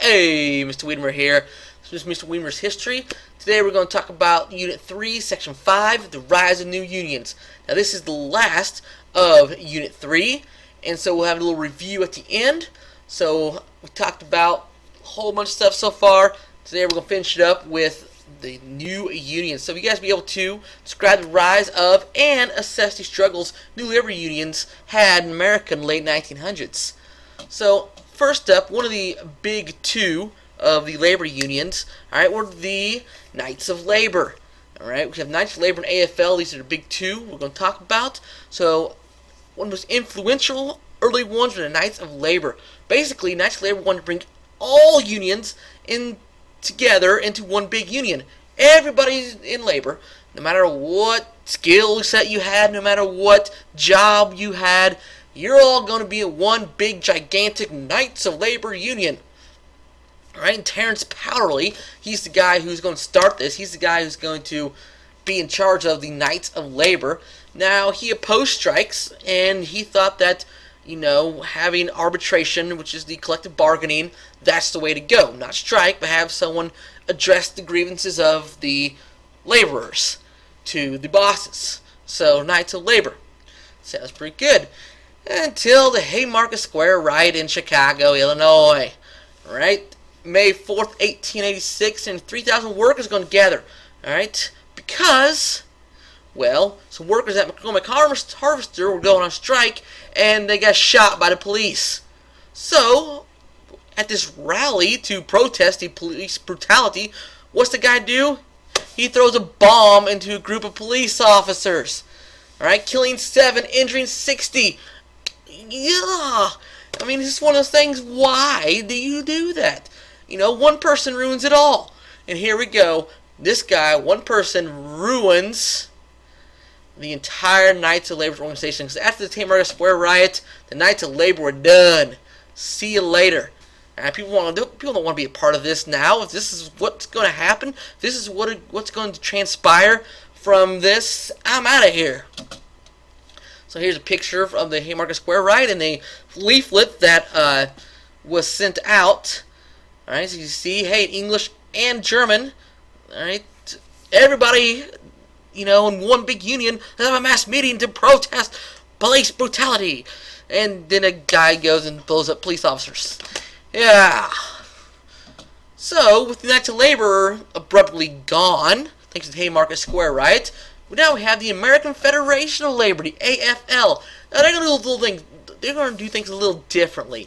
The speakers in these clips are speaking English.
Hey, Mr. Wiedemer here. This is Mr. Wiedemer's History. Today we're going to talk about Unit 3, Section 5, The Rise of New Unions. Now this is the last of Unit 3, and so we'll have a little review at the end. So we talked about a whole bunch of stuff so far. Today we're going to finish it up with the new unions. So you guys be able to describe the rise of and assess the struggles new labor unions had in America in the late 1900s. So first up, one of the big two of the labor unions, alright, were the Knights of Labor. Alright, we have Knights of Labor and AFL. These are the big two we're going to talk about. So one of the most influential early ones were the Knights of Labor. Basically, Knights of Labor wanted to bring all unions in together into one big union. Everybody's in labor, no matter what skill set you had, no matter what job you had, you're all going to be in one big, gigantic Knights of Labor union. Alright, and Terrence Powderly, he's the guy who's going to start this. He's the guy who's going to be in charge of the Knights of Labor. Now, he opposed strikes, and he thought that, having arbitration, which is the collective bargaining, that's the way to go. Not strike, but have someone address the grievances of the laborers to the bosses. So, Knights of Labor. Sounds pretty good. Until the Haymarket Square riot in Chicago, Illinois. Right? May 4th, 1886, and 3,000 workers are going to gather. Alright? Because, well, some workers at McCormick Harvester were going on strike, and they got shot by the police. So, at this rally to protest the police brutality, what's the guy do? He throws a bomb into a group of police officers. Alright? Killing 7, injuring 60. Yeah, I mean, this is one of those things. Why do you do that? One person ruins it all. And here we go. This guy, one person, ruins the entire Knights of Labor organization. Because after the Haymarket Square riot, the Knights of Labor were done. See you later. And people don't want to be a part of this now. If this is what's going to happen, if this is what's going to transpire from this, I'm out of here. So here's a picture of the Haymarket Square riot and a leaflet that was sent out. Alright, so you see, hey, English and German. Alright, everybody, in one big union, have a mass meeting to protest police brutality. And then a guy goes and blows up police officers. Yeah. So, with the Knights of Labor abruptly gone, thanks to the Haymarket Square riot, now we have the American Federation of Labor, the AFL. Now they're going to do things a little differently.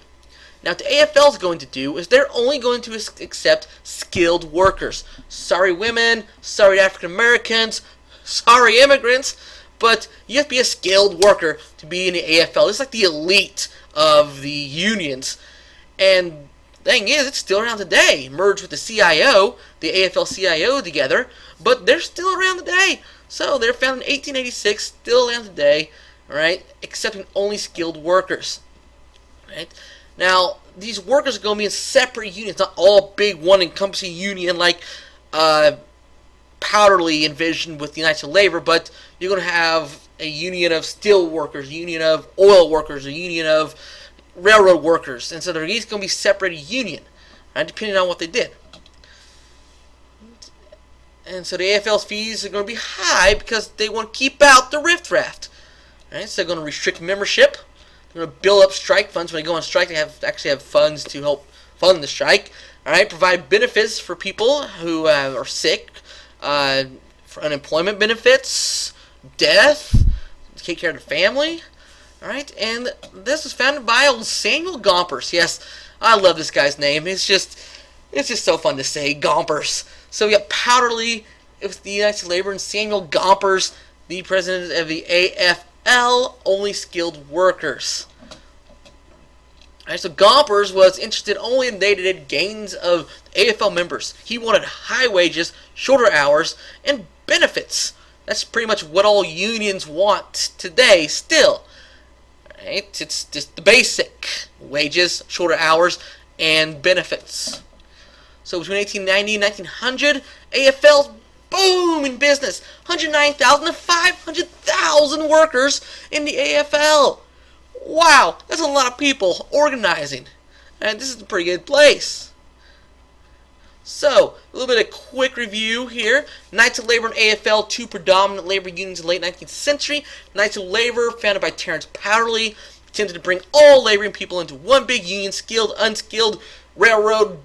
Now what the AFL is going to do is they're only going to accept skilled workers. Sorry women, sorry African Americans, sorry immigrants, but you have to be a skilled worker to be in the AFL. It's like the elite of the unions. And the thing is, it's still around today. Merged with the CIO, the AFL-CIO together, but they're still around today. So they're found in 1886, still around today, right? Accepting only skilled workers, right? Now these workers are going to be in separate unions, not all big one-encompassing union like Powderly envisioned with the Knights of Labor, but you're going to have a union of steel workers, a union of oil workers, a union of railroad workers, and so they're each going to be separated union, right? Depending on what they did. And so the AFL's fees are going to be high because they want to keep out the riffraff. Right? So they're going to restrict membership. They're going to build up strike funds. When they go on strike, they actually have funds to help fund the strike. All right, provide benefits for people who are sick, for unemployment benefits, death, take care of the family. All right, and this was founded by old Samuel Gompers. Yes, I love this guy's name. It's just so fun to say, Gompers. So we got Powderly with the United Labor and Samuel Gompers, the president of the AFL, only skilled workers. Alright, so Gompers was interested only in day-to-day gains of AFL members. He wanted high wages, shorter hours, and benefits. That's pretty much what all unions want today still. Right? It's just the basic wages, shorter hours, and benefits. So between 1890 and 1900, AFL's boom in business. 109,000 to 500,000 workers in the AFL. Wow, that's a lot of people organizing. And this is a pretty good place. So, a little bit of quick review here. Knights of Labor and AFL, two predominant labor unions in the late 19th century. Knights of Labor, founded by Terence Powderly, attempted to bring all laboring people into one big union, skilled, unskilled, railroad,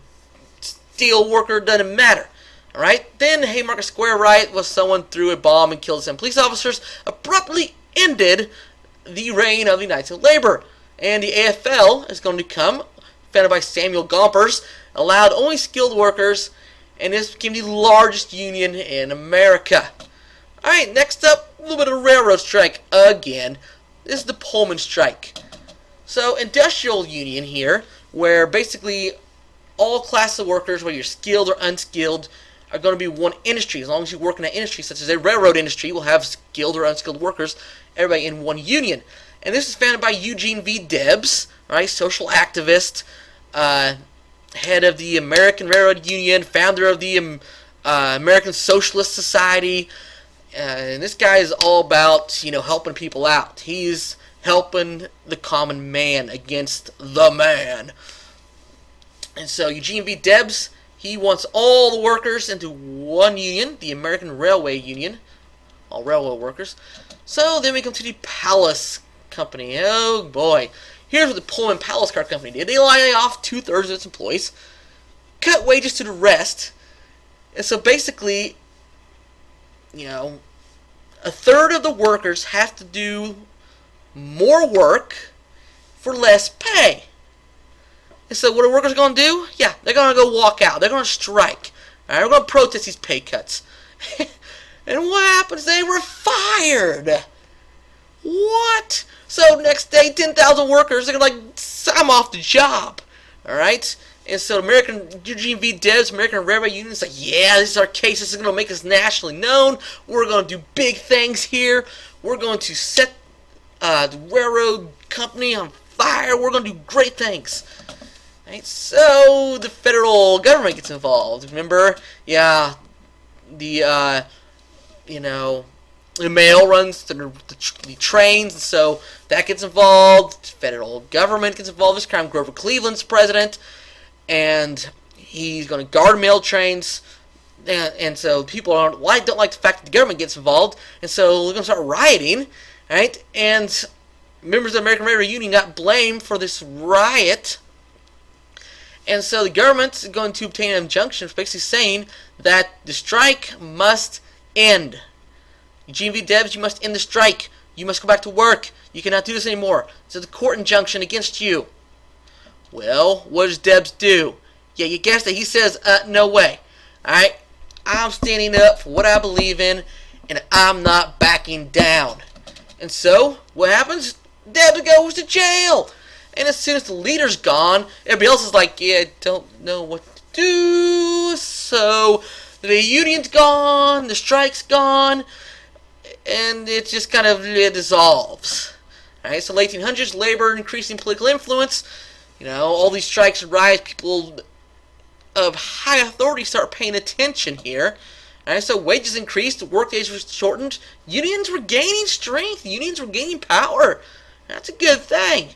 steel worker, doesn't matter. Alright, then the Haymarket Square riot was someone threw a bomb and killed some police officers, abruptly ended the reign of the Knights of Labor. And the AFL is going to come, founded by Samuel Gompers, allowed only skilled workers, and this became the largest union in America. Alright, next up, a little bit of railroad strike again. This is the Pullman strike. So, industrial union here, where basically all classes of workers, whether you're skilled or unskilled, are going to be one industry. As long as you work in that industry, such as a railroad industry, will have skilled or unskilled workers, everybody in one union. And this is founded by Eugene V. Debs, right, social activist, head of the American Railroad Union, founder of the American Socialist Society, and this guy is all about, helping people out. He's helping the common man against the man. And so Eugene V. Debs, he wants all the workers into one union, the American Railway Union, all railroad workers. So then we come to the Palace Company. Oh boy. Here's what the Pullman Palace Car Company did. They lay off 2/3 of its employees, cut wages to the rest, and so basically, a third of the workers have to do more work for less pay. And so what are workers going to do? Yeah, they're going to go walk out. They're going to strike. All right, we're going to protest these pay cuts. And what happens? They were fired. What? So next day, 10,000 workers, they're going to I'm off the job. All right? And so Eugene V. Debs, American Railway Union, is like, yeah, this is our case. This is going to make us nationally known. We're going to do big things here. We're going to set the railroad company on fire. We're going to do great things. Right? So the federal government gets involved. Remember? Yeah, the mail runs through the trains, and so that gets involved. The federal government gets involved. This time Grover Cleveland's president, and he's going to guard mail trains. And so people don't like the fact that the government gets involved, and so they're going to start rioting, right? And members of the American Railroad Union got blamed for this riot. And so the government is going to obtain an injunction basically saying that the strike must end. Eugene V. Debs, you must end the strike. You must go back to work. You cannot do this anymore. It's a court injunction against you. Well, what does Debs do? Yeah, you guessed it. He says, no way. Alright? I'm standing up for what I believe in, and I'm not backing down. And so, what happens? Debs goes to jail. And as soon as the leader's gone, everybody else is like, yeah, I don't know what to do. So, the union's gone, the strike's gone, and it just kind of dissolves. Alright, so late 1800s, labor increasing political influence. All these strikes and riots, people of high authority start paying attention here. Alright, so wages increased, the workdays were shortened, unions were gaining strength, unions were gaining power. That's a good thing.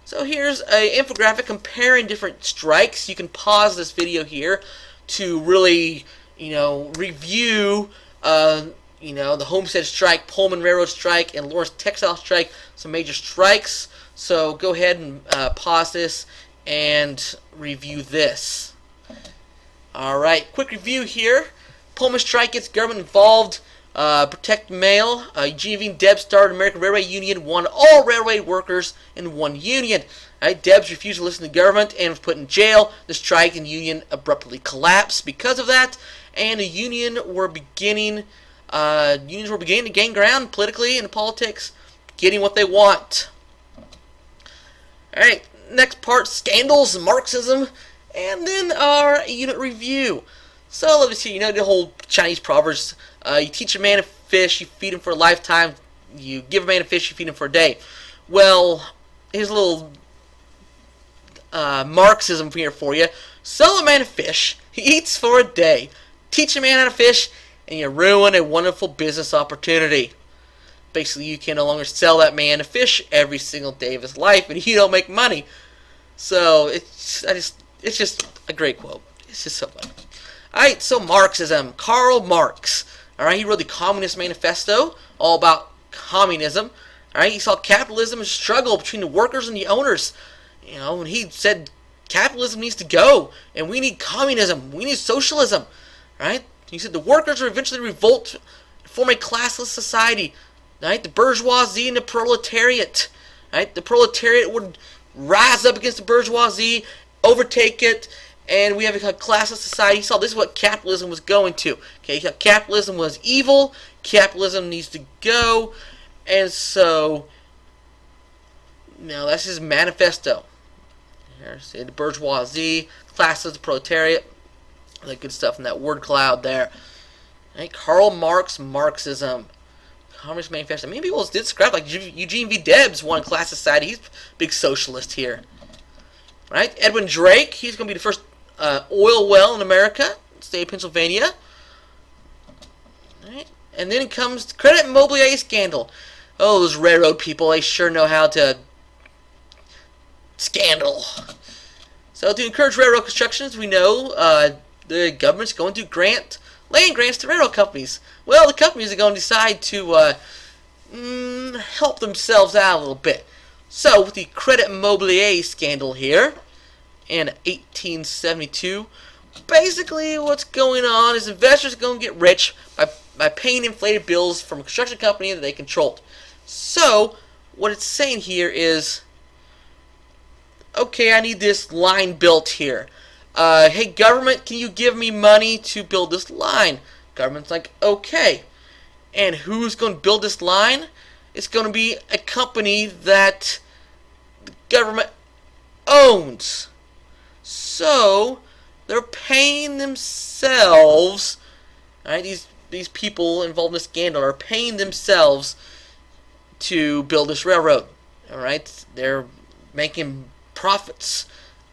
So here's an infographic comparing different strikes. You can pause this video here to really, review, the Homestead strike, Pullman Railroad strike, and Lawrence Textile strike, some major strikes. So go ahead and pause this and review this. Alright, quick review here. Pullman strike gets government involved. Protect mail. Eugene V. Debs started American Railway Union, won all railway workers in one union. Right, Debs refused to listen to the government and was put in jail. The strike and union abruptly collapsed because of that, and the unions were beginning to gain ground politically and politics, getting what they want. Alright, next part, scandals, Marxism, and then our unit review. So let me see, the whole Chinese proverbs, you teach a man to fish, you feed him for a lifetime, you give a man a fish, you feed him for a day. Well, here's a little Marxism here for you. Sell a man a fish, he eats for a day. Teach a man how to fish, and you ruin a wonderful business opportunity. Basically, you can no longer sell that man a fish every single day of his life, and you don't make money. So it's just a great quote. It's just so funny. Alright, so Marxism. Karl Marx. Alright, he wrote the Communist Manifesto, all about communism. Alright, he saw capitalism as a struggle between the workers and the owners. You know, and he said capitalism needs to go, and we need communism, we need socialism. Right? He said the workers will eventually revolt, form a classless society. Right? The bourgeoisie and the proletariat. Right? The proletariat would rise up against the bourgeoisie, overtake it, and we have a classless society. He saw this is what capitalism was going to. Okay, he thought capitalism was evil, capitalism needs to go, and so now that's his manifesto. Here's the bourgeoisie, classes, the proletariat, all that good stuff in that word cloud there. Right? Karl Marx, Marxism. Communist Manifesto. Many people did scrap, like Eugene V. Debs won class society. He's a big socialist here. Right? Edwin Drake, he's going to be the first oil well in America, state of Pennsylvania. Right? And then comes the credit mobilier scandal. Oh, those railroad people, they sure know how to scandal. So to encourage railroad construction, as we know, the government's going to grant land grants to railroad companies. Well, the companies are going to decide to help themselves out a little bit. So with the credit mobilier scandal here in 1872, basically what's going on is investors are going to get rich by paying inflated bills from a construction company that they controlled. So what it's saying here is, okay, I need this line built here. Hey, government, can you give me money to build this line? Government's like, okay. And who's going to build this line? It's going to be a company that the government owns. So they're paying themselves. Right? These people involved in this scandal are paying themselves to build this railroad. All right? They're making profits,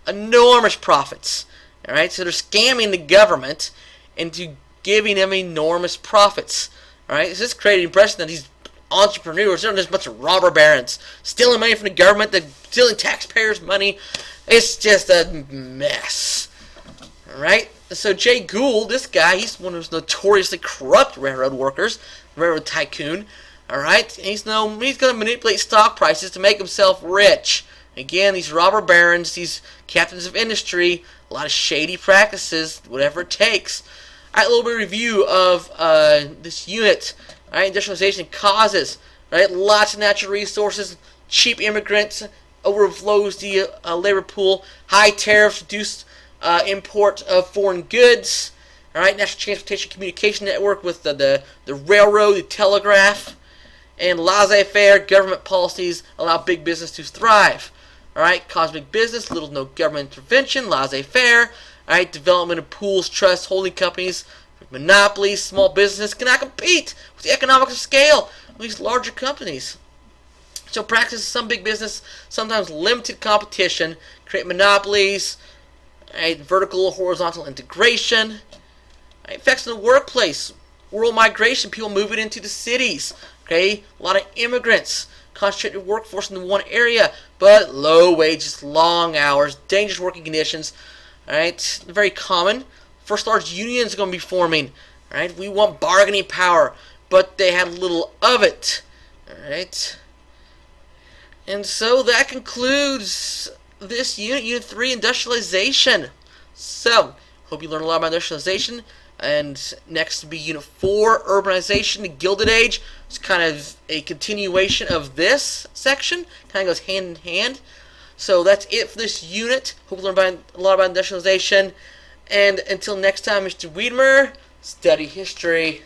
enormous profits. All right, so they're scamming the government into giving them enormous profits. All right, so this created the impression that these entrepreneurs, they're just a bunch of robber barons stealing money from the government, they're stealing taxpayers' money. It's just a mess. All right, so Jay Gould, this guy, he's one of those notoriously corrupt railroad workers, railroad tycoon. All right, and he's going to manipulate stock prices to make himself rich. Again, these robber barons, these captains of industry, a lot of shady practices, whatever it takes. Alright, a little bit of review of this unit. Alright, industrialization causes. Right, lots of natural resources, cheap immigrants, overflows the labor pool, high tariffs, reduced import of foreign goods. Alright, national transportation communication network with the railroad, the telegraph, and laissez-faire government policies allow big business to thrive. Alright, cosmic business, little to no government intervention, laissez-faire. Alright, development of pools, trusts, holding companies, monopolies, small business cannot compete with the economics of scale of these larger companies. So practices some big business, sometimes limited competition, create monopolies, right, vertical, horizontal integration. Right, effects in the workplace, world migration, people moving into the cities. Okay, a lot of immigrants. Concentrated workforce in one area, but low wages, long hours, dangerous working conditions. Alright, very common. First large unions are going to be forming. Alright, we want bargaining power, but they had little of it. Alright, and so that concludes this unit, Unit 3, Industrialization. So, hope you learned a lot about industrialization. And next will be Unit 4, Urbanization, the Gilded Age. It's kind of a continuation of this section. Kind of goes hand in hand. So that's it for this unit. Hope you learned a lot about industrialization. And until next time, Mr. Wiedemer, study history.